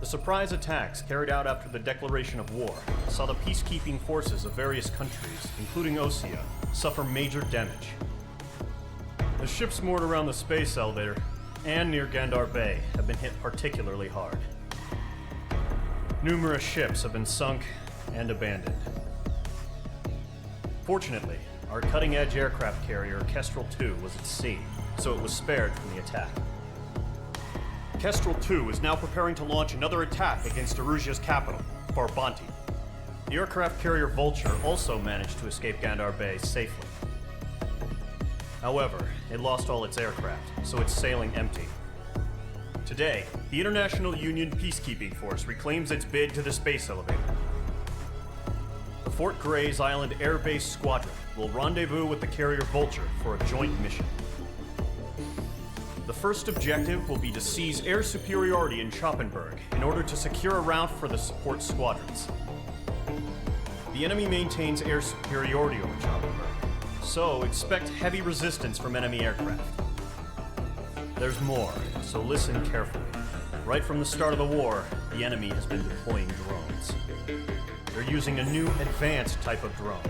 The surprise attacks carried out after the declaration of war saw the peacekeeping forces of various countries, including Osea, suffer major damage. The ships moored around the space elevator and near Gandar Bay have been hit particularly hard. Numerous ships have been sunk and abandoned. Fortunately, our cutting-edge aircraft carrier Kestrel II was at sea, so it was spared from the attack. Kestrel II is now preparing to launch another attack against Erusia's capital, Farbanti. The aircraft carrier Vulture also managed to escape Gandar Bay safely. However, it lost all its aircraft, so it's sailing empty. Today, the International Union Peacekeeping Force reclaims its bid to the space elevator. The Fort Gray's Island Air Base Squadron will rendezvous with the carrier Vulture for a joint mission. The first objective will be to seize air superiority in Schoppenberg in order to secure a route for the support squadrons. The enemy maintains air superiority over Schoppenberg, so expect heavy resistance from enemy aircraft. There's more, so listen carefully. Right from the start of the war, the enemy has been deploying drones. They're using a new advanced type of drone.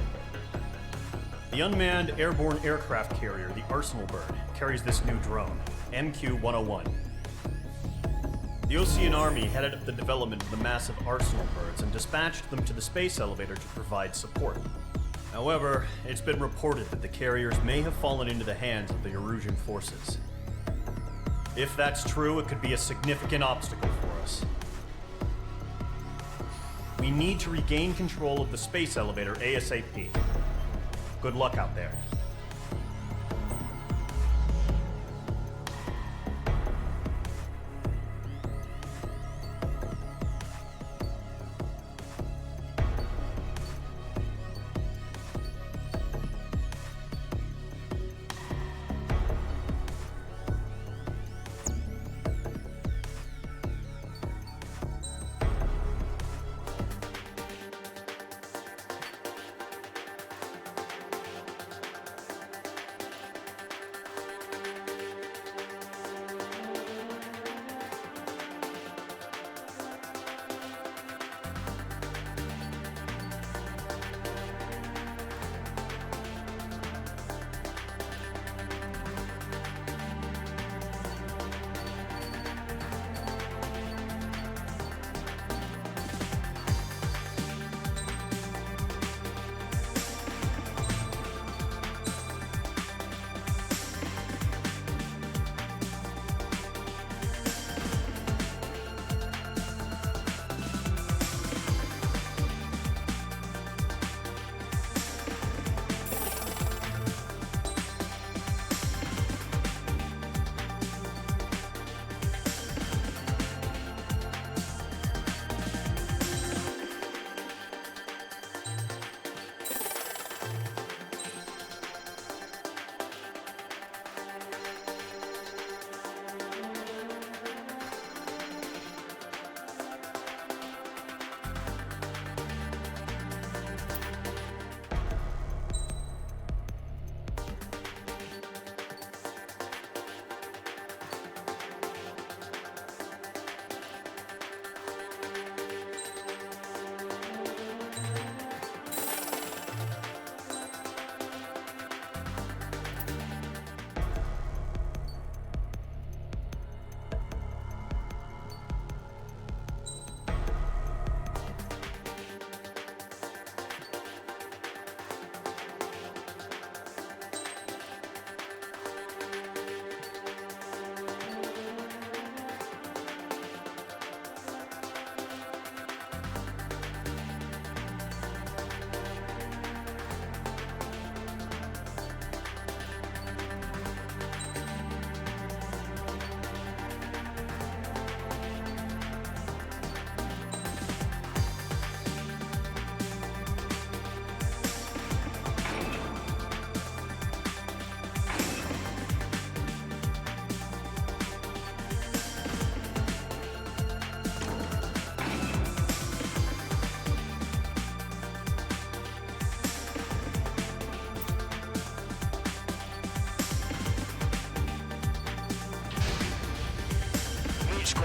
The unmanned airborne aircraft carrier, the Arsenal Bird, carries this new drone, MQ-101. The Osean Army headed up the development of the massive Arsenal Birds and dispatched them to the space elevator to provide support. However, it's been reported that the carriers may have fallen into the hands of the Erusian forces. If that's true, it could be a significant obstacle for us. We need to regain control of the space elevator ASAP. Good luck out there.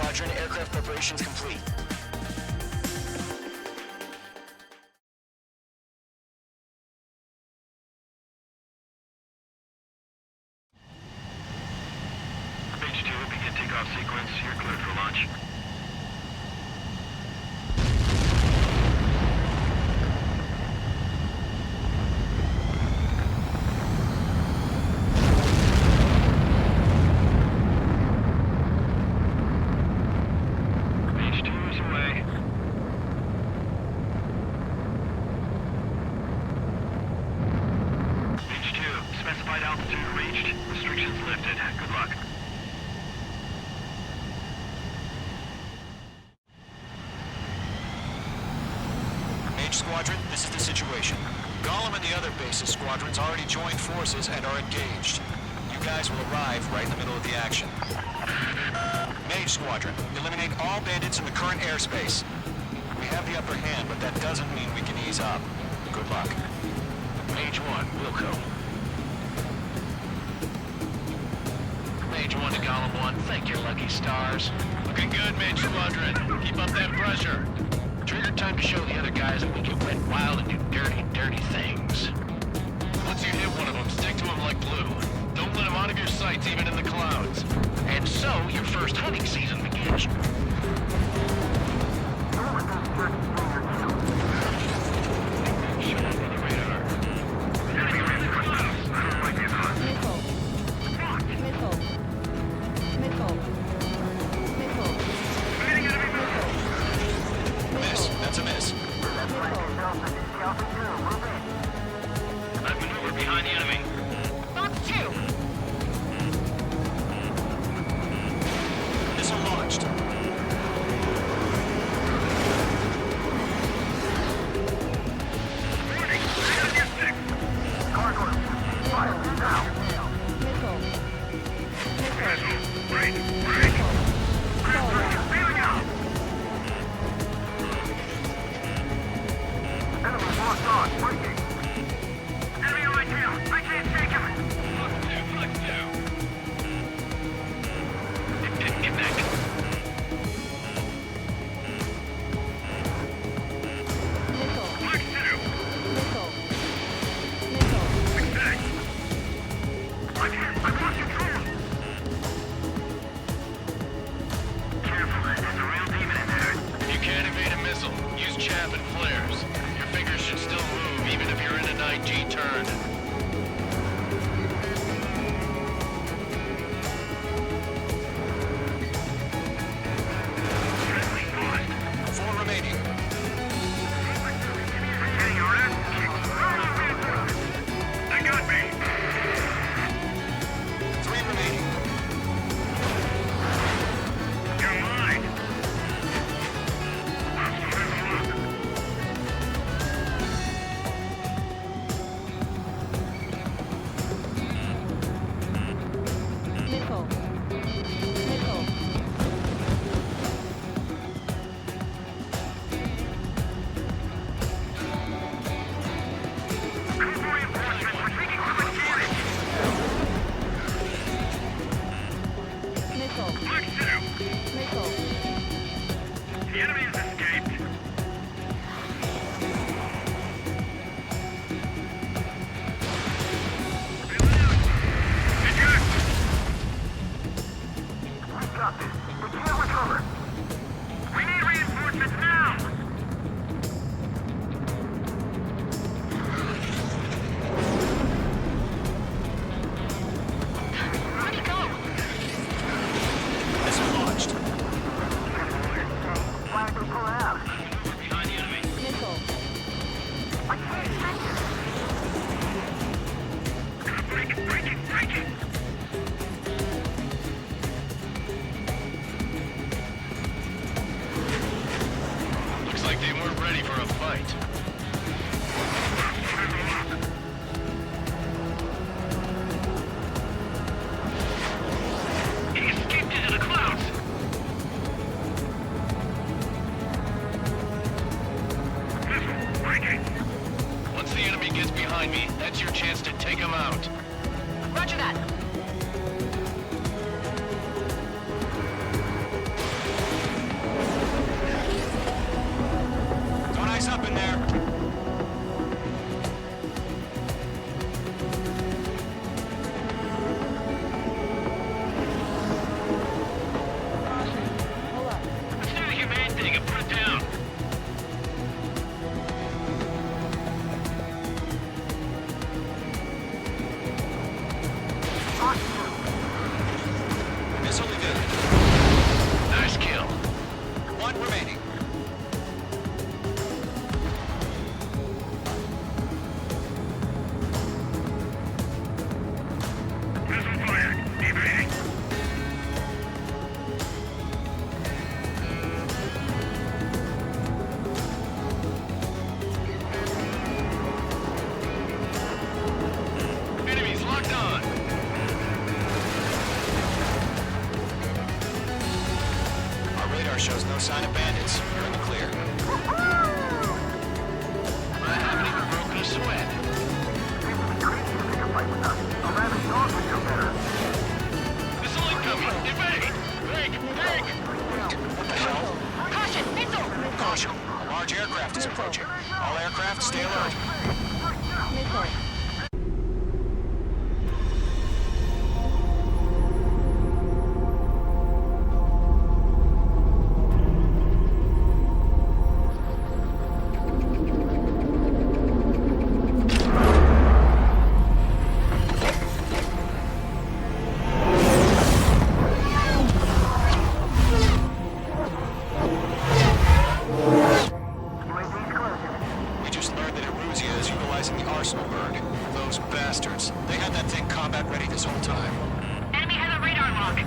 Squadron, aircraft preparations complete. Page 2, begin takeoff sequence. You're cleared for launch. Page 2 is away. Page 2, specified altitude reached. Restrictions lifted. Good luck. Mage Squadron, this is the situation. Gollum and the other bases squadrons already joined forces and are engaged. You guys will arrive right in the middle of the action. Mage Squadron, eliminate all bandits in the current airspace. We have the upper hand, but that doesn't mean we can ease up. Good luck. Mage 1, Wilco. Mage 1 to Golem 1, thank your lucky stars. Looking good, Mage Squadron. Keep up that pressure. Trigger time to show the other guys that we get wet, wild, and do dirty, dirty things. Once you hit one of them, stick to him like glue. Don't let him out of your sights, even in the clouds. And so, your first hunting season begins. Show up on the radar. Miss, that's a miss. I've maneuvered behind the enemy. Box 2. Missile launched. Get back. If you can't evade a missile, use chaff and flares. Your fingers should still move, even if you're in an IG turn. Four remaining. Three remaining. The enemy has escaped. We need reinforcements now! Where'd he go? Missile launched. Behind the enemy. Break it! Looks like they weren't ready for a fight. He escaped into the clouds! Once the enemy gets behind me, that's your chance to take him out. Roger that. Radar shows no sign of bandits. You're in the clear. I haven't even broken a sweat. Missile incoming! Evade! Break! Break! What the hell? Caution! Missile! Caution! A large aircraft is approaching. All aircraft, stay alert. We just learned that Eruzia is utilizing the arsenal bird. Those bastards. They had that thing combat ready this whole time. Enemy has a radar lock.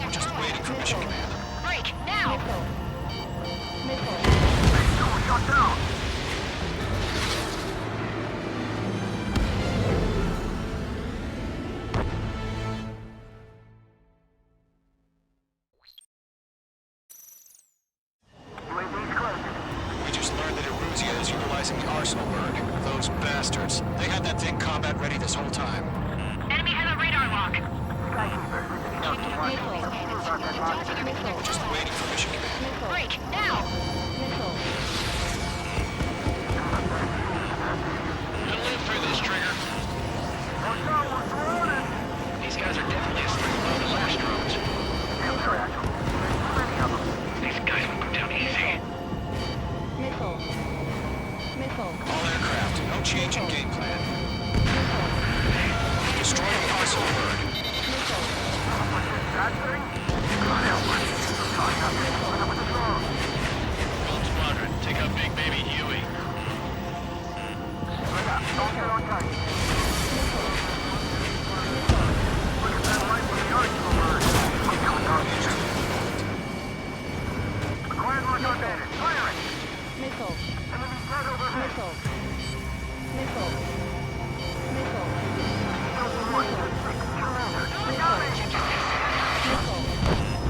We're just waiting for mission command. Break! Now! We just learned that Eruzia is utilizing the arsenal bird. Those bastards. They had that thing combat ready this whole time. Enemy has a radar lock. We're just waiting for mission command. Break! Now! You'll live through this, Trigger. These guys are definitely asleep below the last drones. These guys will go down easy. All aircraft, no change in game plan. Destroy the arsenal bird. Gold Squadron, take out Big Baby Huey.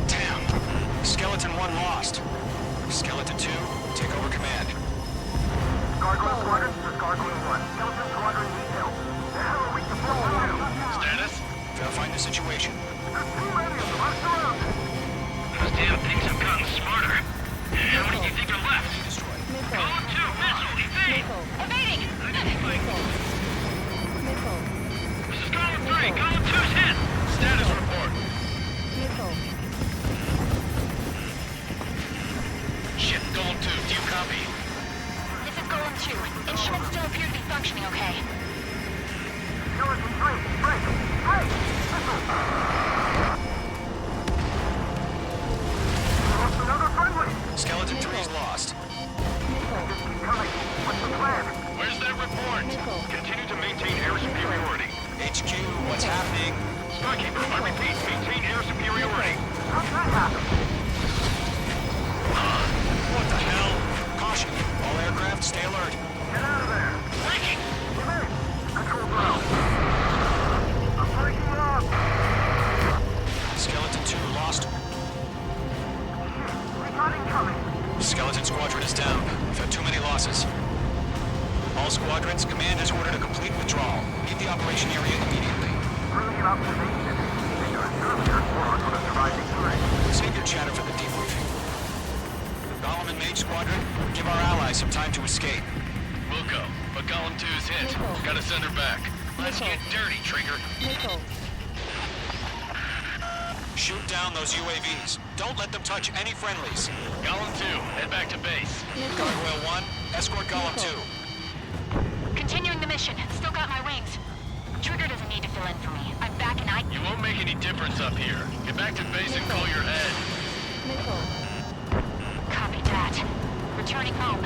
Damn. Skeleton 1 lost. Skeleton 2, take over command. Status? Verifying the situation. Those damn things have gotten smarter. How many do you think are left? Destroyed. Column 2, missile, evade! Evading! This is Column 3, Column 2's hit! Status report. Ship, Column 2, do you copy? This is Golem 2. Instruments still appear to be functioning okay. Skeleton 3's lost. Where's that report? Continue to maintain air superiority. HQ, what's happening? Skykeeper, I repeat, maintain air superiority. What the hell? Caution. All aircraft, stay alert. Breaking! Skeleton 2 lost. Skeleton Squadron is down. We've had too many losses. All squadrons, command has ordered a complete withdrawal. Leave the operation area immediately. Save your chatter for the debriefing. Golem and Mage Squadron, give our allies some time to escape. We'll go, but Column 2's hit. Gotta send her back. Let's get dirty, Trigger. Shoot down those UAVs. Don't let them touch any friendlies. Column 2, head back to base. Gargoyle 1, escort Golem 2. Continuing the mission. Still got my wings. Trigger doesn't need to fill in for me. I'm back and I... You won't make any difference up here. Get back to base and call your head. Copy that. Returning home.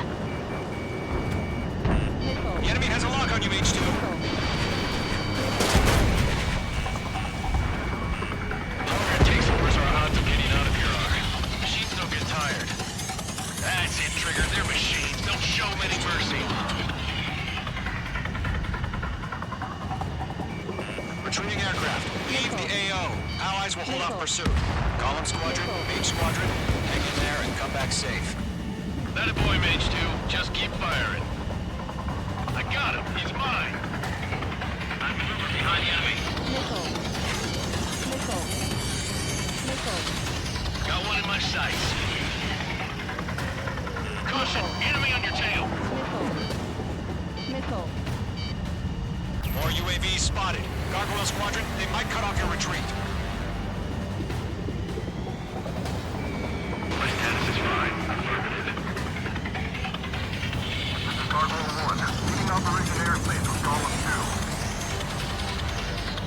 The enemy has a lock on you, H2. The longer it takes, the worse our odds of getting out of here are. Machines don't get tired. That's it, Trigger. They're machines. They'll show them any mercy. Retreating aircraft. Leave the AO. Allies will hold off pursuit. Column Squadron, Mage Squadron, hang in there and come back safe. That a boy, Mage 2. Just keep firing. I got him. He's mine. I'm moving behind the enemy. Missile. Missile. Missile. Got one in my sights. Caution! Enemy on your tail! Missile. Missile. More UAVs spotted. Gargoyle Squadron, they might cut off your retreat. My status is fine. Affirmative. This is Gargoyle 1. Leading Operation Airspace with Golem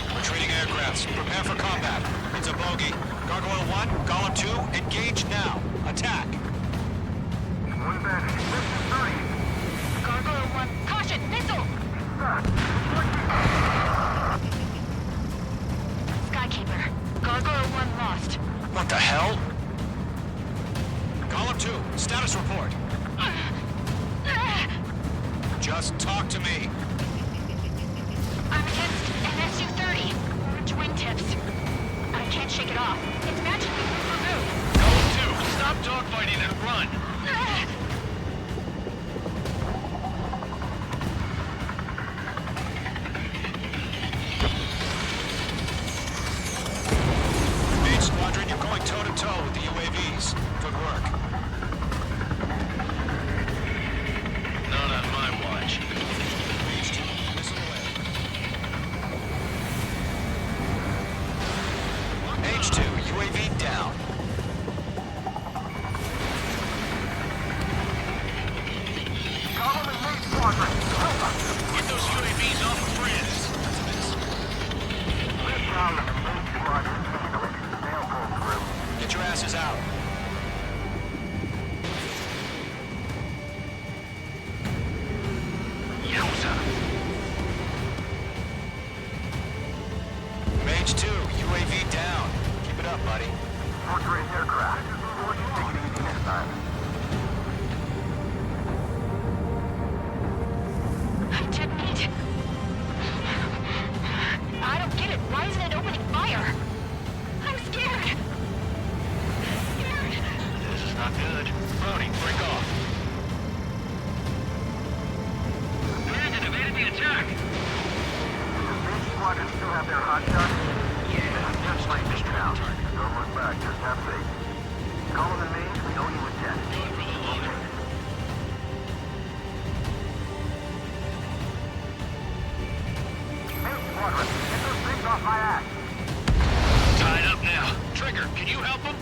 2. Retreating aircrafts, prepare for combat. It's a bogey. Gargoyle 1, Golem 2, engage now. Attack. One bandit. Mission 3. Gargoyle 1, caution, missile! Skykeeper, Gargoyle 1 lost. What the hell? Golem 2, status report. Just talk to me. I'm against an SU-30. Orange wingtips. I can't shake it off. It's magically removed. Golem 2, stop dogfighting and run! Mage Squadron, you're going toe-to-toe with the UAVs. Good work. Not on my watch. Mage 2, missile away. Mage 2, UAV down. Golem and Mage Squadron. Help us. Get those UAVs off of Frizz! This Golem and Mage Squadron handling the snail pull through. Get your asses out. Yowza! Mage 2, UAV down. Keep it up, buddy. Fourth-rate aircraft. We'll take it easy next time. Detonate. I don't get it. Why isn't it opening fire? I'm scared. Scared. This is not good. Brody, break off. Bandit evaded the attack! Does Mage Squadron still have their hot shot? Yeah, just like this now. Don't look back, just have faith. Golem and Mage, we owe you a debt. Going for the loader. Mage Squadron, get those things off my ass. Tied up now. Trigger, can you help him?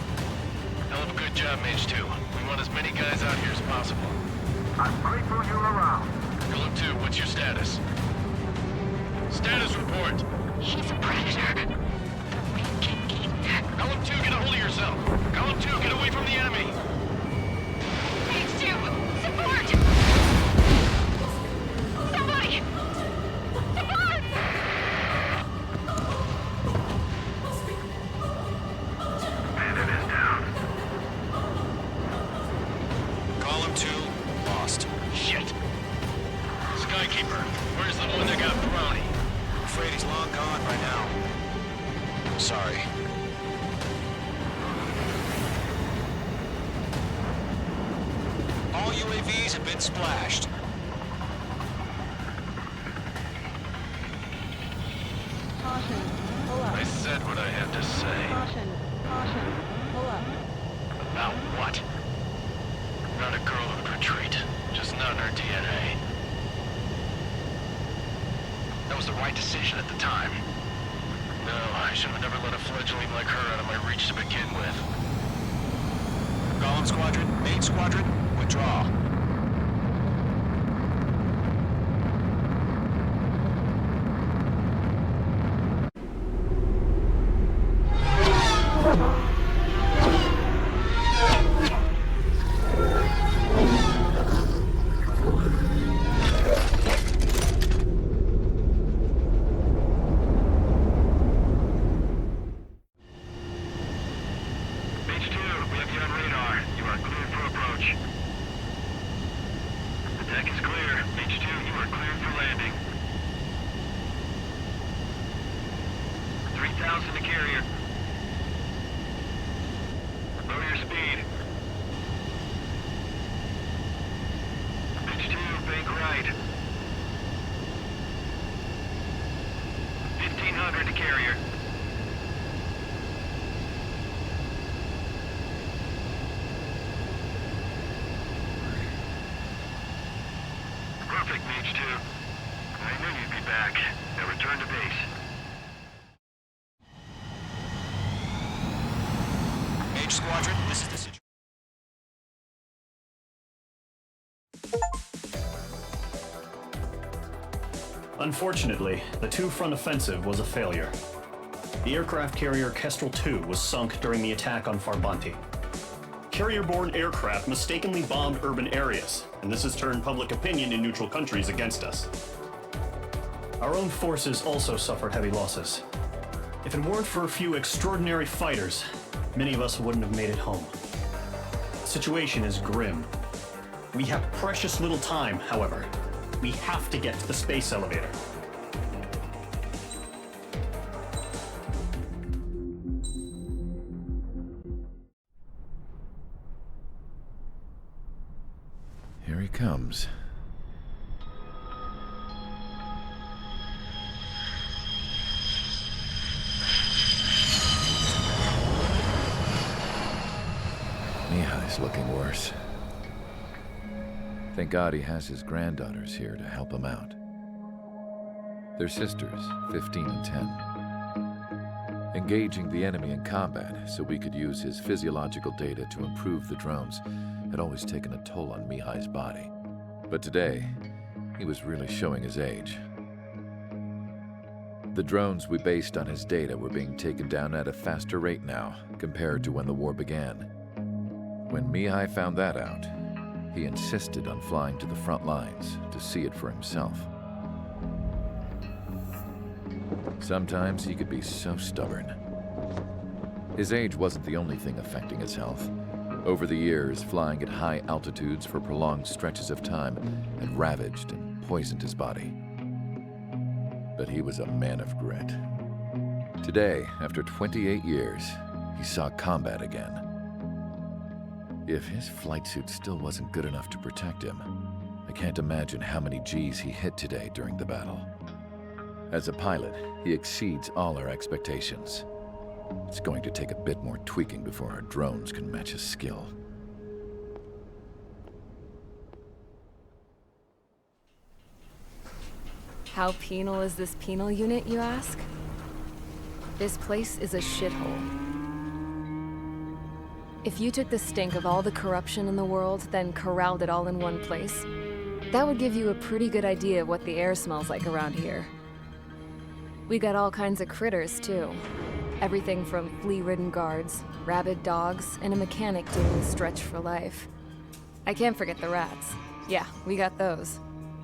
Hell of a good job, Mage 2. We want as many guys out here as possible. I'm grateful you're around. Golem 2, what's your status? Status report. He's a predator. The wing can eat. Golem 2, get a hold of yourself. Golem 2, get away from the enemy. Mage 2, support! Somebody! Support! Bandit is down. Column 2, lost. Shit. Skykeeper, where's the one that got brownie? I'm afraid he's long gone by now. Sorry. All UAVs have been splashed. Caution. Pull up. I said what I had to say. Caution. Caution. Pull up. About what? Not a girl who'd retreat. Just not in her DNA. That was the right decision at the time. No, I should have never let a fledgling like her out of my reach to begin with. Golem Squadron, Mage Squadron, withdraw. Mage 2, we have you on radar. You are cleared for approach. The deck is clear. Mage 2, you are cleared for landing. 3,000 to carrier. Mage 2. I knew you'd be back. Now return to base. Mage Squadron, this is the situation. Unfortunately, the two-front offensive was a failure. The aircraft carrier Kestrel II was sunk during the attack on Farbanti. Carrier-borne aircraft mistakenly bombed urban areas, and this has turned public opinion in neutral countries against us. Our own forces also suffered heavy losses. If it weren't for a few extraordinary fighters, many of us wouldn't have made it home. The situation is grim. We have precious little time, however. We have to get to the space elevator. Here he comes. Mihai's looking worse. Thank God he has his granddaughters here to help him out. They're sisters, 15 and 10. Engaging the enemy in combat so we could use his physiological data to improve the drones had always taken a toll on Mihai's body. But today, he was really showing his age. The drones we based on his data were being taken down at a faster rate now compared to when the war began. When Mihai found that out, he insisted on flying to the front lines to see it for himself. Sometimes he could be so stubborn. His age wasn't the only thing affecting his health. Over the years, flying at high altitudes for prolonged stretches of time had ravaged and poisoned his body. But he was a man of grit. Today, after 28 years, he saw combat again. If his flight suit still wasn't good enough to protect him, I can't imagine how many Gs he hit today during the battle. As a pilot, he exceeds all our expectations. It's going to take a bit more tweaking before our drones can match his skill. How penal is this penal unit, you ask? This place is a shithole. If you took the stink of all the corruption in the world, then corralled it all in one place, that would give you a pretty good idea of what the air smells like around here. We got all kinds of critters, too. Everything from flea-ridden guards, rabid dogs, and a mechanic doing the stretch for life. I can't forget the rats. Yeah, we got those.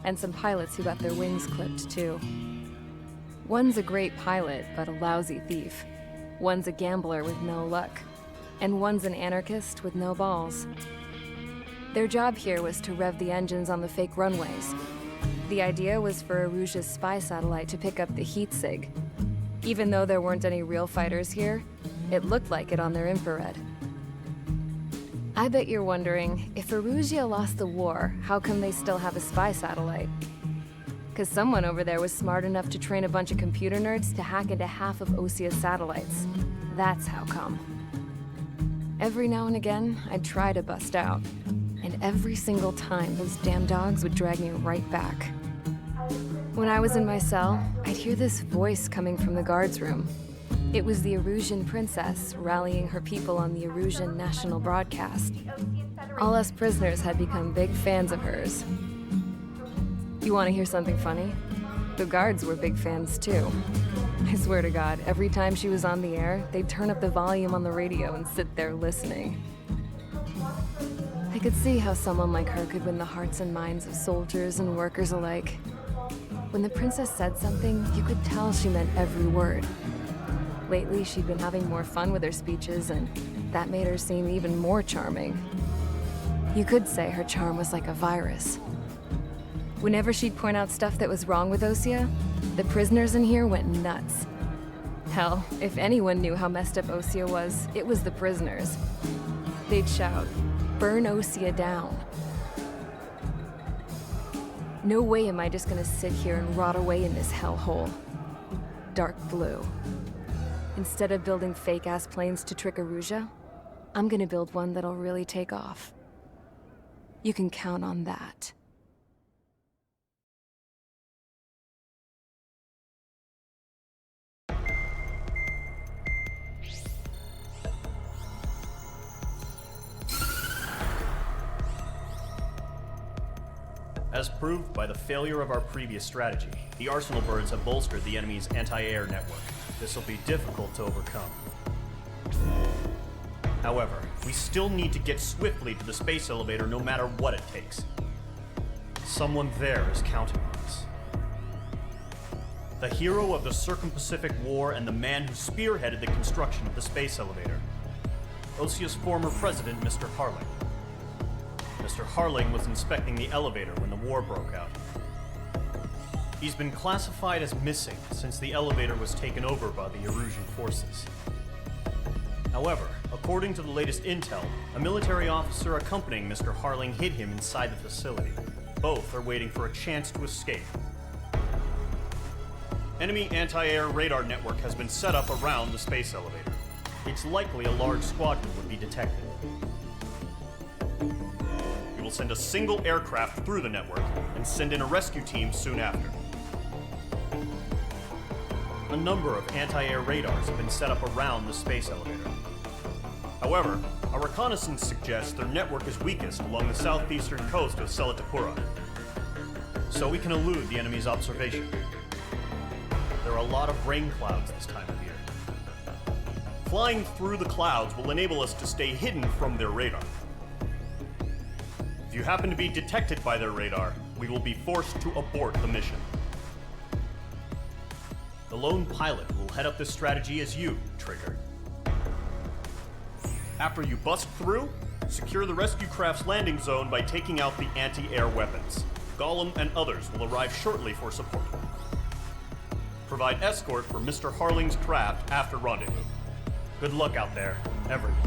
And some pilots who got their wings clipped, too. One's a great pilot, but a lousy thief. One's a gambler with no luck. And one's an anarchist with no balls. Their job here was to rev the engines on the fake runways. The idea was for Aruja's spy satellite to pick up the heat sig. Even though there weren't any real fighters here, it looked like it on their infrared. I bet you're wondering, if Aruja lost the war, how come they still have a spy satellite? 'Cause someone over there was smart enough to train a bunch of computer nerds to hack into half of Osia's satellites. That's how come. Every now and again, I'd try to bust out. And every single time, those damn dogs would drag me right back. When I was in my cell, I'd hear this voice coming from the guards room. It was the Erusian princess rallying her people on the Erusian national broadcast. All us prisoners had become big fans of hers. You want to hear something funny? The guards were big fans too. I swear to God, every time she was on the air, they'd turn up the volume on the radio and sit there listening. I could see how someone like her could win the hearts and minds of soldiers and workers alike. When the princess said something, you could tell she meant every word. Lately, she'd been having more fun with her speeches, and that made her seem even more charming. You could say her charm was like a virus. Whenever she'd point out stuff that was wrong with Osia, the prisoners in here went nuts. Hell, if anyone knew how messed up Osia was, it was the prisoners. They'd shout, "Burn Osia down." No way am I just gonna sit here and rot away in this hellhole. Dark blue. Instead of building fake-ass planes to trick Aruja, I'm gonna build one that'll really take off. You can count on that. As proved by the failure of our previous strategy, the Arsenal birds have bolstered the enemy's anti-air network. This will be difficult to overcome. However, we still need to get swiftly to the space elevator no matter what it takes. Someone there is counting on us. The hero of the Circum-Pacific War and the man who spearheaded the construction of the space elevator. Osia's former president, Mr. Harling. Mr. Harling was inspecting the elevator when the war broke out. He's been classified as missing since the elevator was taken over by the Erusian forces. However, according to the latest intel, a military officer accompanying Mr. Harling hid him inside the facility. Both are waiting for a chance to escape. Enemy anti-air radar network has been set up around the space elevator. It's likely a large squadron would be detected. We will send a single aircraft through the network and send in a rescue team soon after. A number of anti-air radars have been set up around the space elevator. However, our reconnaissance suggests their network is weakest along the southeastern coast of Selatapura, so we can elude the enemy's observation. There are a lot of rain clouds this time of year. Flying through the clouds will enable us to stay hidden from their radar. If you happen to be detected by their radar, we will be forced to abort the mission. The lone pilot will head up this strategy as you, Trigger. After you bust through, secure the rescue craft's landing zone by taking out the anti-air weapons. Gollum and others will arrive shortly for support. Provide escort for Mr. Harling's craft after rendezvous. Good luck out there, everyone.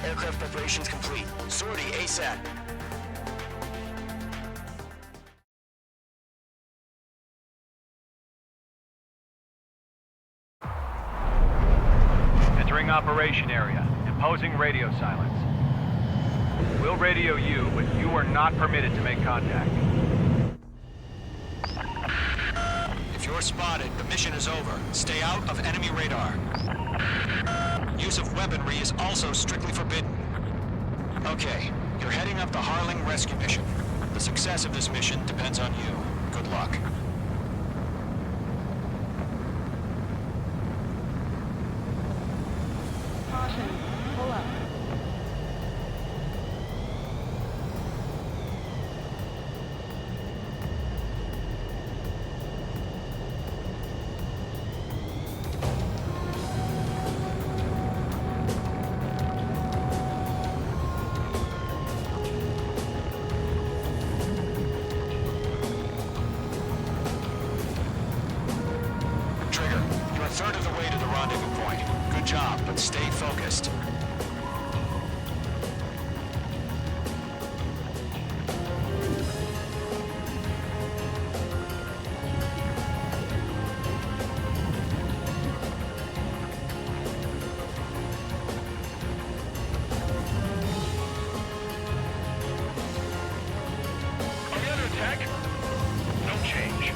Aircraft preparations complete. Sortie ASAP. Entering operation area. Imposing radio silence. We'll radio you, but you are not permitted to make contact. If you're spotted, the mission is over. Stay out of enemy radar. Use of weaponry is also strictly forbidden. Okay, you're heading up the Harling rescue mission. The success of this mission depends on you. Good luck. Caution. Pull up. Trigger, you're a third of the way to the rendezvous point. Good job, but stay focused. Are we under attack? No change.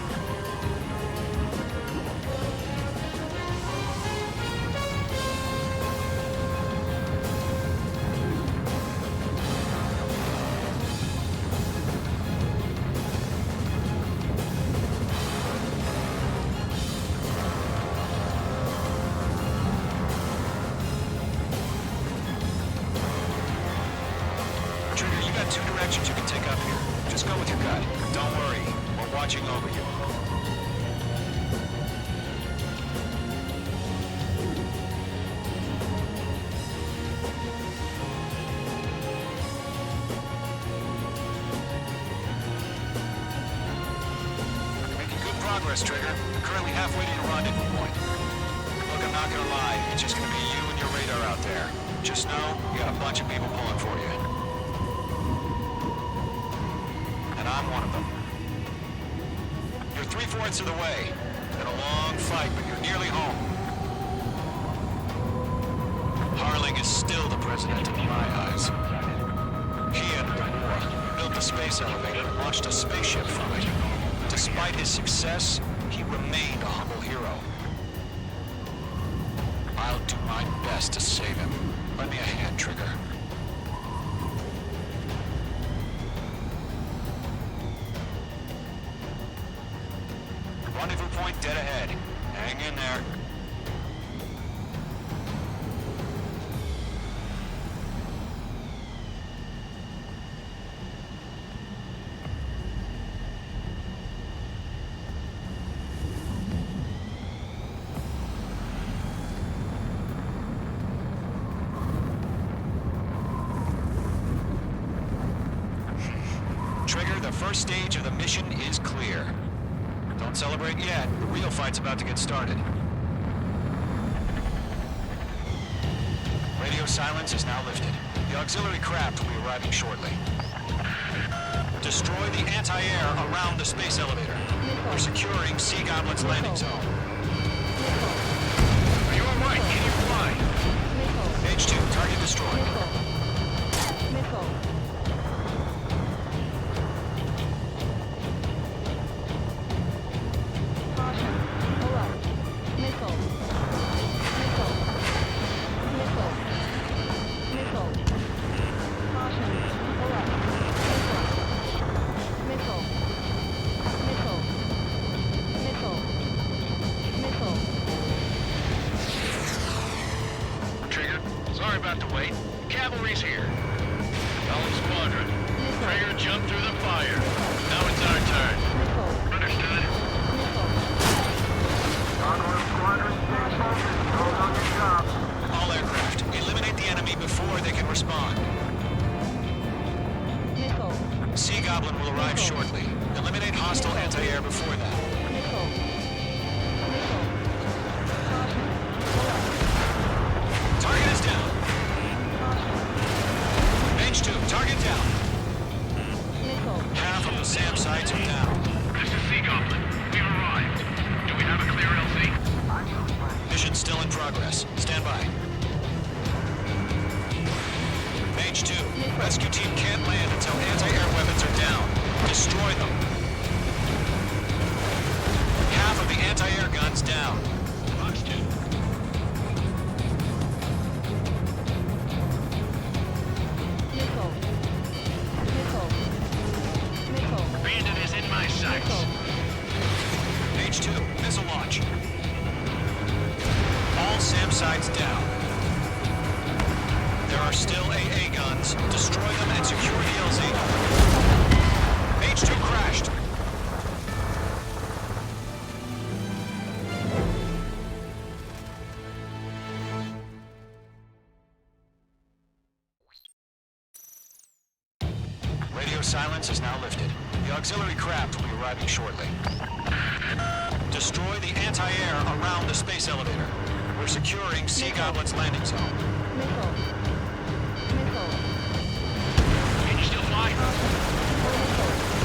Trigger, you got two directions you can take up here. Just go with your gut. Don't worry, we're watching over you. progress, Trigger. We're currently halfway to your rendezvous point. Look, I'm not gonna lie. It's just gonna be you and your radar out there. Just know you got a bunch of people pulling for you. And I'm one of them. You're 3/4 of the way. Been a long fight, but you're nearly home. Harling is still the president in my eyes. He ended the war, built the space elevator, and launched a spaceship from it. Despite his success, he remained a humble hero. I'll do my best to save him. Lend me a hand, Trigger. Rendezvous point dead ahead. Hang in there. Trigger, the first stage of the mission is clear. Don't celebrate yet. The real fight's about to get started. Radio silence is now lifted. The auxiliary craft will be arriving shortly. Destroy the anti-air around the space elevator. We're securing Sea Goblin's landing zone. Are you all right? Can you fly? H2, target destroyed. Missile. Caution. Pull up. Missile. Missile. Missile. Missile. Caution. Pull up. Missile. Missile. Missile. Missile. Missile. Trigger, sorry about the wait. Cavalry's here. Golem Squadron. Trigger jumped through the fire. Now it's our turn. Missile. Understood? Missile. Convoy squadron, stay focused. Hold on your job. All aircraft, eliminate the enemy before they can respond. Missile. Sea Goblin will arrive shortly. Eliminate hostile anti-air before that. Missile. Missile. Caution. Pull up. Target is down. Caution. H2, target down. Missile. Half of the SAM sites are down. This is Sea Goblin. We've arrived. Do we have a clear LC? Mission still in progress. Stand by. H2, rescue team can't land until anti-air weapons are down. Destroy them. Half of the anti-air guns down. Box 2. Missile. Missile. Missile. Bandit is in my sights. Missile. H2, missile launch. All SAM sites down. There are still AA guns. Destroy them and secure the LZ. H2 crashed. Radio silence is now lifted. The auxiliary craft will be arriving shortly. Destroy the anti-air around the space elevator. We're securing Sea Goblin's landing zone. Missile. Missile. Can you still fly?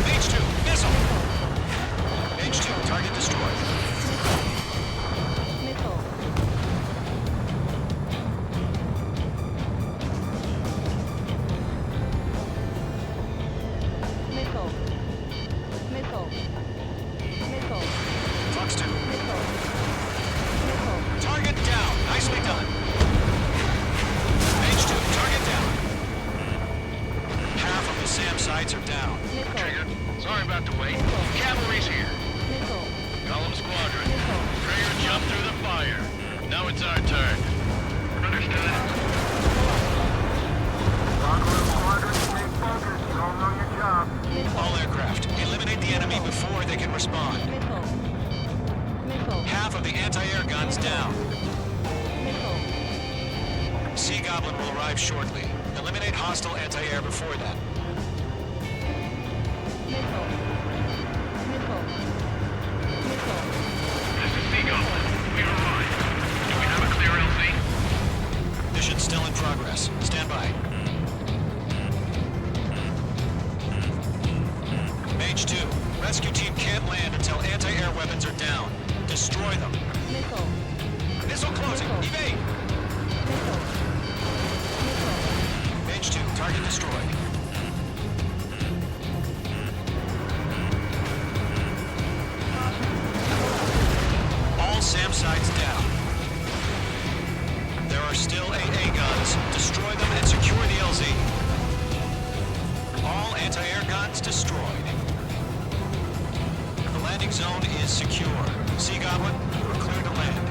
H2, missile! H2, target destroyed. Missile. Missile. Missile. Missile. Fox 2, Missile. Missile. target down. Nicely done. H2, target down. Half of the SAM sites are down. Trigger, sorry about the wait. Cavalry's here. Missile. Golem Squadron. Missile. Trigger jumped through the fire. Now it's our turn. Understood? Convoy squadron, stay focused. Hold on your job. All aircraft, eliminate the enemy before they can respond. Missile. Missile. Half of the anti-air guns down. Missile. Sea Goblin will arrive shortly. Eliminate hostile anti-air before that. Missile. Missile. Missile. They're down. Destroy them. Missile. Missile closing. Evade. Missile. Missile. Mage 2, target destroyed. All SAM sites down. There are still AA guns. Destroy them and secure the LZ. All anti-air guns destroyed. The landing zone is secure. Sea Goblin, you are clear to land.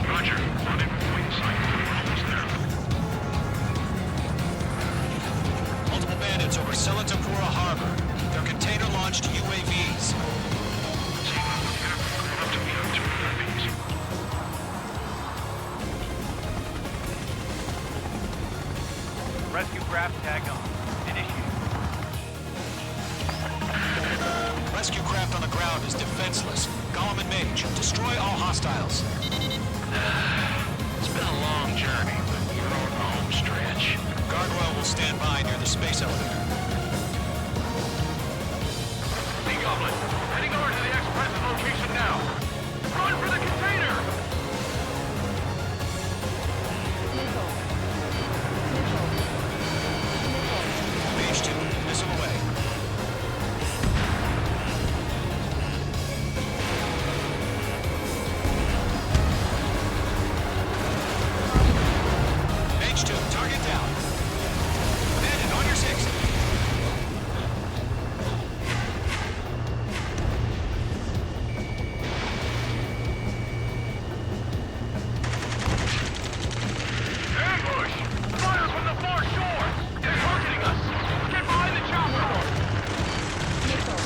Roger. Running point sight. We're almost there. Multiple bandits over Selatapura Harbor. They're container-launched UAVs. Rescue craft tagged on. Initiate. Rescue craft on the ground is defenseless. Golem and Mage, destroy all hostiles. It's been a long journey, but you're on the home stretch. Gargoyle will stand by near the space elevator. Sea Goblin, heading over to the ex-present location now. Run for the container! Missile. Missile. Mage 2, missile away. Mage 2, target down. Bandit on your 6. Ambush! Fire from the far shore! They're targeting us! Get behind the chopper! Missile.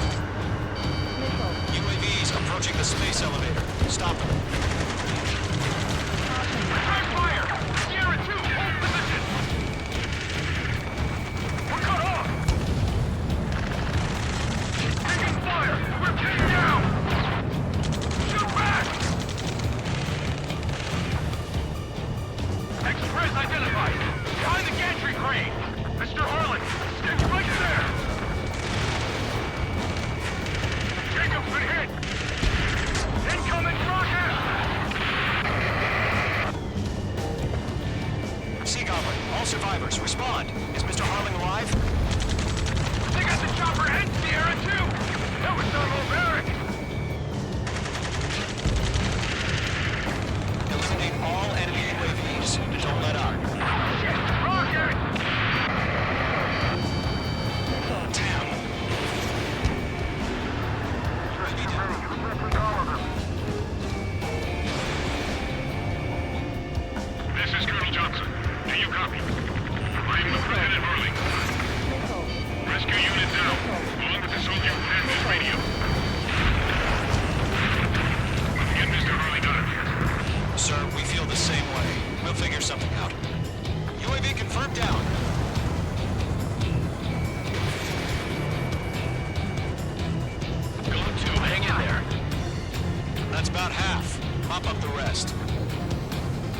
Missile. UAVs approaching the space elevator. Stop them. Return fire! Sierra 2, hold position! We're cut off! Taking fire! We're pinned down! Shoot back! Express identified! Behind the gantry crane! Mr. Harlan, stick right there! Jacob's been hit! Incoming rocket! Sea Goblin, all survivors, respond. Is Mr. Harling alive? They got the chopper and Sierra 2! That was so barbaric! Eliminate all enemy UAVs. Don't let up. Shit! Rocket! Damn. This is Colonel Johnson. Do you copy? Providing the President Harley. Missile. Rescue unit down. Along with the soldier who has this radio. Let's get Mr. Harley out of here. Sir, we feel the same way. We'll figure something out. UAV confirmed down. Golem 2, hang in there. That's about half. Mop up the rest.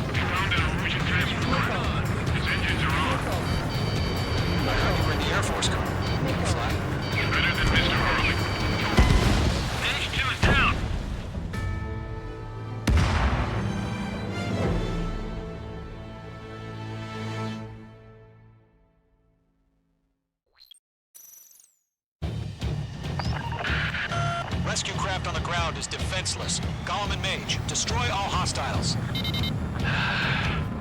We found an Erosion transfer car. Its engines are on. I heard you were in the Air Force car. Fly. Better than Mr. Harley. Mage 2 is down. Rescue craft on the ground is defenseless. Golem and Mage, destroy all hostiles.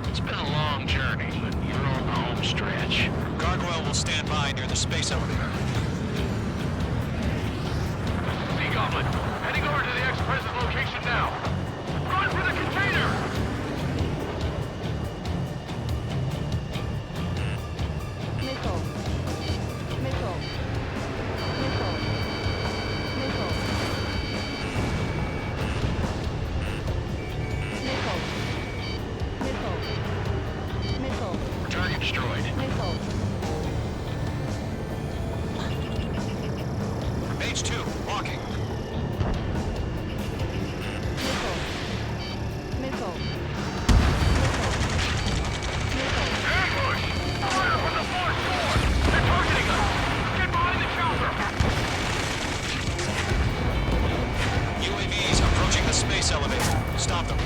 It's been a long journey, but you're on the home stretch. Gargoyle will stand by near the space elevator. Sea Goblin, heading over to the ex-present location now. Run for the container! Missile. Missile. Missile. Missile. Missile. Missile. Missile. Target destroyed. Missile. Mage 2, walking. space elevator. Stop them.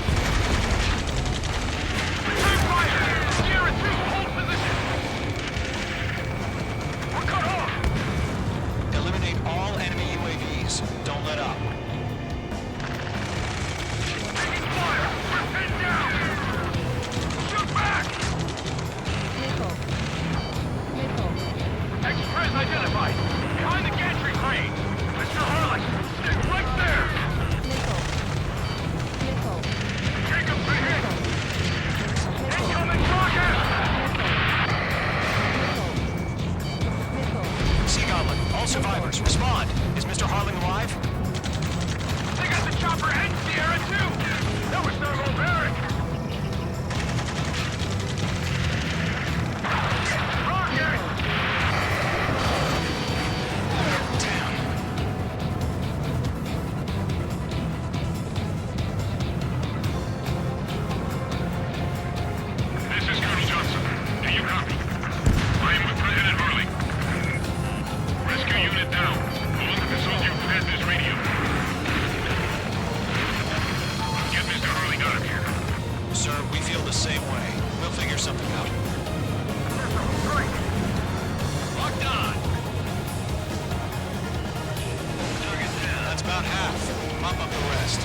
Return fire! Sierra 2, hold position! We're cut off! Eliminate all enemy UAVs. Don't let up. Taking fire! We're pinned down! Shoot back! Missile. Missile. Express identified! Behind the gantry crane! Mr. Harley! Stay right there! Missile. Missile. Jacob's been hit! Missile. Incoming rocket! Missile. Sea Goblin, all survivors, respond. Is Mr. Harling alive? They got the chopper and Sierra too! That was their whole barrack! Rocket! This is Colonel Johnson. Do you copy? I am with President Harley. Rescue unit down. Hold the soldier who has this radio. Get Mr. Harley out of here. Sir, we feel the same way. We'll figure something out. Locked on. Target down. That's about half. Mop up the rest.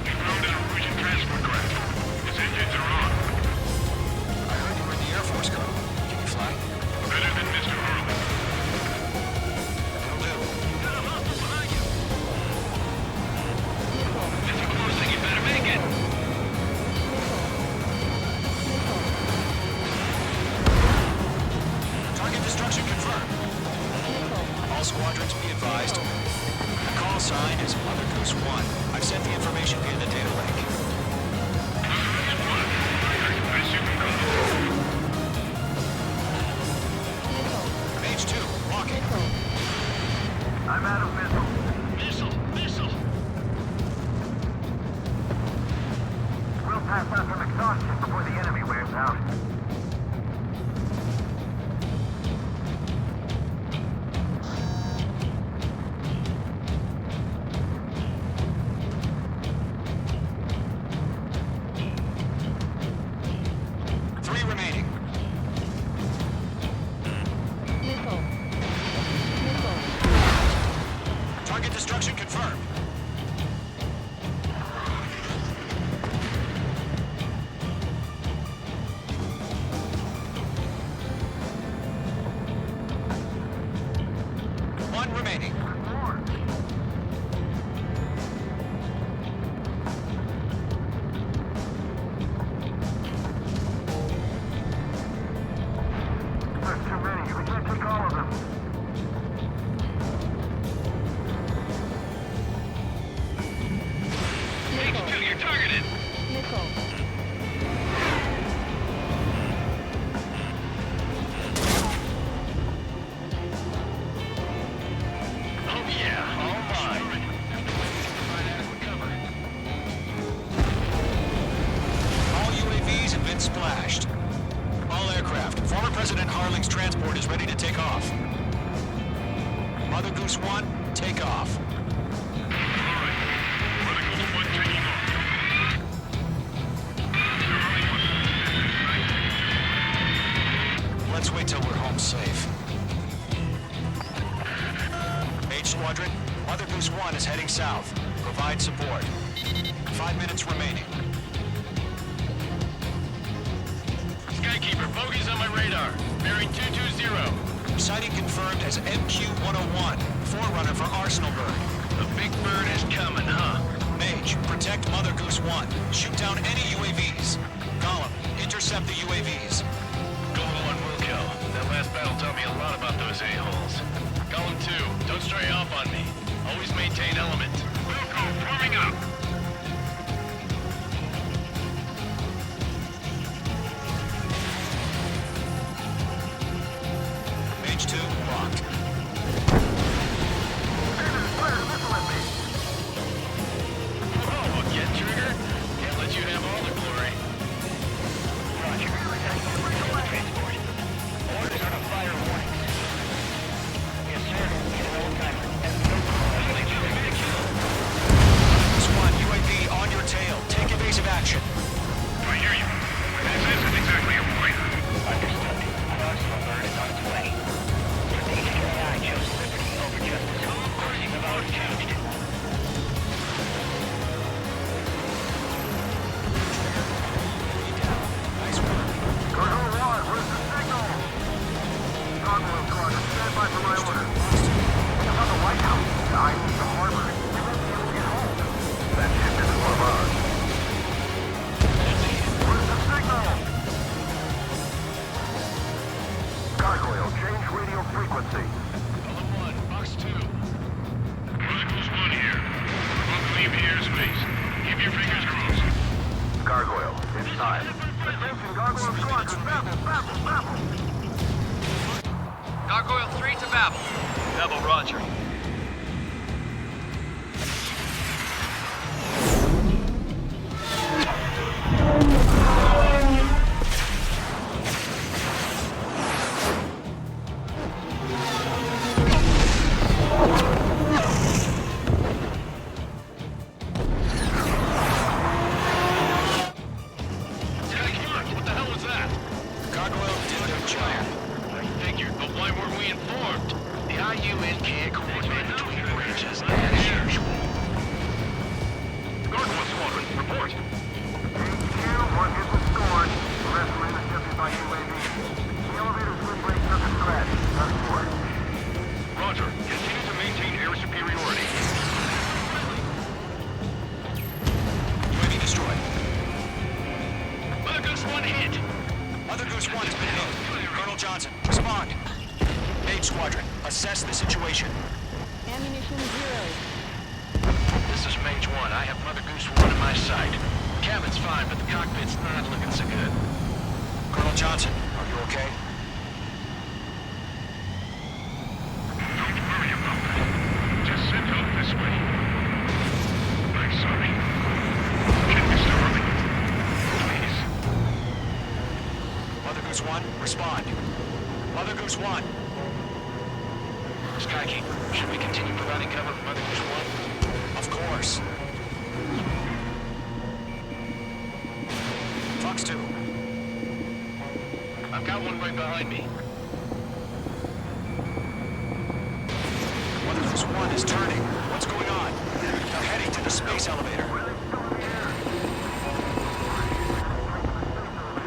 We found an Norwegian transport craft. Its engines are on. I heard you were in the Air Force, Colonel. Can you fly? Better than Mr. Harley. That'll do. Got a hostile behind you. It's a close thing. You better make it. Target destruction confirmed. All squadrons be advised. The call sign is Mother Goose 1. I've sent the information via the data link. Mage 2, walking. I'm out of missiles. Missile! We'll pass out some exhaustion before the enemy wears out. Three remaining. Missile. Missile. Target destruction confirmed. One remaining. There's too many. We can't take all of them. H2, you're targeted. Missile. Oh yeah, all mine. Find adequate cover. All UAVs have been splashed. All aircraft. Former President Harling's transport is ready to take off. Mother Goose 1, take off. Alright. Mother Goose 1 taking off. Let's wait till we're home safe. H Squadron, Mother Goose 1 is heading south. Provide support. 5 minutes remaining. Skykeeper, bogeys on my radar. Bearing 220. Sighting confirmed as MQ-101, forerunner for Arsenalburg. The big bird is coming, huh? Mage, protect Mother Goose 1. Shoot down any UAVs. Gollum, intercept the UAVs. Golem 1 will kill. That last battle taught me a lot about those a-holes. Golem 2, don't stray off on me. Always maintain element. Wilco, forming up. Mage 2, locked. Oh, again, Trigger? Can't let you have all the glory. Roger. Transport. Orders are to fire warnings. Yes, sir. Get an old timer. No problem. Only 2 to kill. airspace. Keep your fingers crossed. Gargoyle, inside. Attention, Gargoyle Squadron. Babel. Gargoyle 3 to Babel. Babel, roger. What the hell was that? Gargoyle did their job. I figured, but why weren't we informed? The IUN can't coordinate between branches, as usual. Gargoyle Squadron, report. HQ, one hit was scored. The rest were intercepted by UAV. The elevator swim brake took a crash. Nothing more. Roger. Continue to maintain air superiority. UAV destroyed. Mother Goose 1 hit. Mother Goose 1 has been hit. Colonel Johnson, respond. Mage Squadron, assess the situation. Ammunition 0. This is Mage 1. I have Mother Goose 1 in my sight. Cabin's fine, but the cockpit's not looking so good. Colonel Johnson, are you okay? Don't worry about that. Just send help this way. I'm sorry. Get Mr. Hurley. Please. Mother Goose 1, respond. Mother Goose 1. Skykeeper, should we continue providing cover for Mother Goose 1? Of course. Fox 2. I've got one right behind me. Mother Goose 1 is turning. What's going on? They're heading to the space elevator.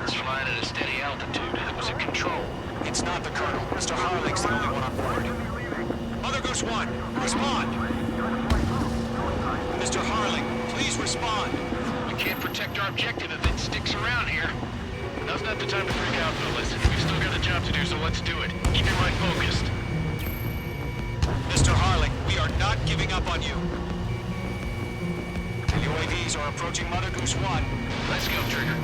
It's flying at a steady altitude. It was at control. It's not the Colonel. Mr. Harling's the only one on board. Mother Goose 1, respond! Mr. Harling, please respond! We can't protect our objective if it sticks around here. Now's not the time to freak out, fellas. We've still got a job to do, so let's do it. Keep your mind focused. Mr. Harling, we are not giving up on you. The UAVs are approaching Mother Goose 1. Let's go, Trigger.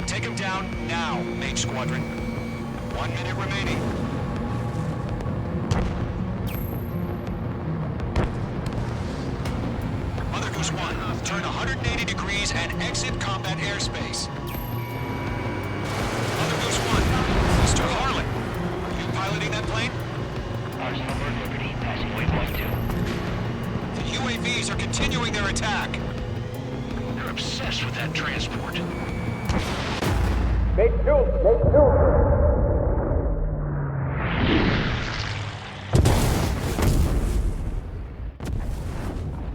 Take him down now, Mage Squadron. 1 minute remaining. Mother Goose 1, turn 180 degrees and exit combat airspace. Mother Goose 1, Mr. Harlan, are you piloting that plane? Arsenal Bird Liberty, passing waypoint 2. The UAVs are continuing their attack. They're obsessed with that transport.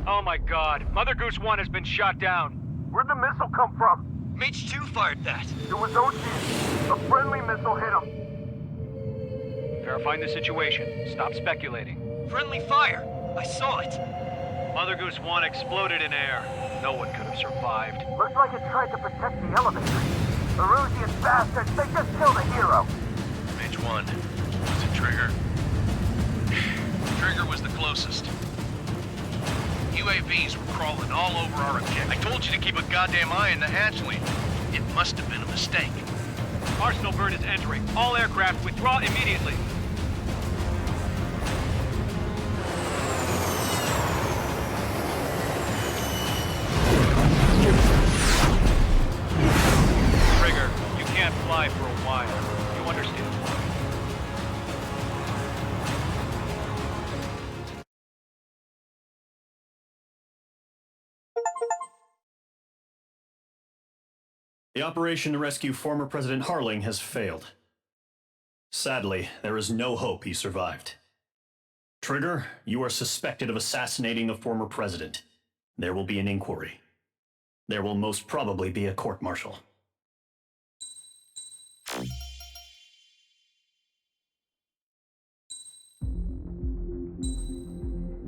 Oh my god. Mother Goose 1 has been shot down. Where'd the missile come from? Mage 2 fired that. It was OG. A friendly missile hit him. Verifying the situation. Stop speculating. Friendly fire. I saw it. Mother Goose 1 exploded in air. No one could have survived. Looks like it tried to protect the elevator. The Erusian bastards, they just killed a hero. Mage 1. Was it Trigger? Trigger was the closest. UAVs were crawling all over our objective. I told you to keep a goddamn eye on the hatchling. It must have been a mistake. Arsenal Bird is entering. All aircraft withdraw immediately. Trigger, you can't fly for a while. You understand? The operation to rescue former President Harling has failed. Sadly, there is no hope he survived. Trigger, you are suspected of assassinating the former president. There will be an inquiry. There will most probably be a court-martial.